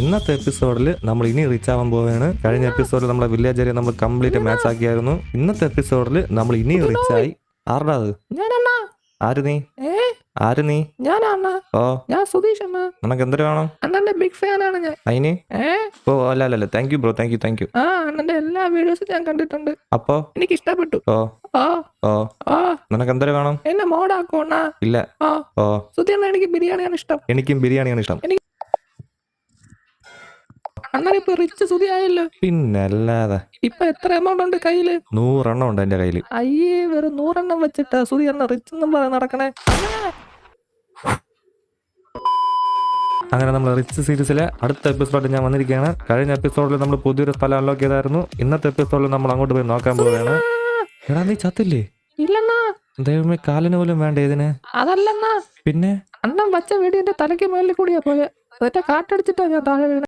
ഇന്നത്തെ എപ്പിസോഡിൽ നമ്മൾ ഇനി റീച്ച് ആവാൻ പോവുകയാണ്. കഴിഞ്ഞ എപ്പിസോഡിൽ നമ്മളെ വില്ലേജ് ഏരിയ നമ്മൾ കംപ്ലീറ്റ് മാച്ച് ആക്കിയായിരുന്നു. ഇന്നത്തെ എപ്പിസോഡിൽ നമ്മൾ ഇനി റീച്ച് ആയി. ആരുടെ അത്? ആര് നീ? ആര് നീ? ഓ നിനക്ക് എന്തൊരു വേണം? ബിഗ് ഫാൻ ആണ് ഞാൻ. അതിന് ഓ അല്ല thank you bro, thank you. അണ്ണന്റെ എല്ലാ വീഡിയോസും ഞാൻ കണ്ടിട്ടുണ്ട്. അപ്പോ എനിക്ക് ഇഷ്ടപ്പെട്ടു. ഓ ഓ നിനക്ക് എന്തൊരു വേണം? എന്നെ മോഡാക്കോണ. ഇല്ല. ഓ സുധീർണ്ണ എനിക്ക് ബിരിയാണിയാണ് ഇഷ്ടം. എനിക്കും ബിരിയാണിയാണ് ഇഷ്ടം. അണ്ണൻ ഇപ്പൊ റിച്ച് സുധി ആയല്ലോ. പിന്നല്ലാതെ ഇപ്പൊ എത്ര എമൗണ്ട് ഉണ്ട് കയ്യില്? 100 എണ്ണം ഉണ്ട് എന്റെ കയ്യില്. അയ്യേ, വെറും 100 എണ്ണം വെച്ചിട്ടാ സുധി എണ്ണ റിച്ച് എന്നും പറയാൻ നടക്കണേ. അങ്ങനെ നമ്മൾ റിച്ച് സീരീസിലെ അടുത്ത എപ്പിസോഡിൽ ഞാൻ വന്നിരിക്കുകയാണ്. കഴിഞ്ഞ എപ്പിസോഡിൽ നമ്മൾ പുതിയൊരു സ്ഥലം അൺലോക്ക് ചെയ്തായിരുന്നു. ഇന്നത്തെ എപ്പിസോഡിൽ നമ്മൾ അങ്ങോട്ട് പോയി നോക്കാൻ പോവുകയാണ്. എടാ നീ ചത്തില്ലേ? ഇല്ലണ്ണാ. ദൈവമേ, കാലിന് പോലും വേണ്ട ഇതിന്. അതല്ലണ്ണാ, പിന്നെ അണ്ണൻ വച്ച വീടിന്റെ തലയ്ക്ക് മേളിൽ കൂടിയാ പോയെ. എന്നിട്ട് കാറ്റടിച്ചിട്ടാ ഞാൻ താഴെ വീണ.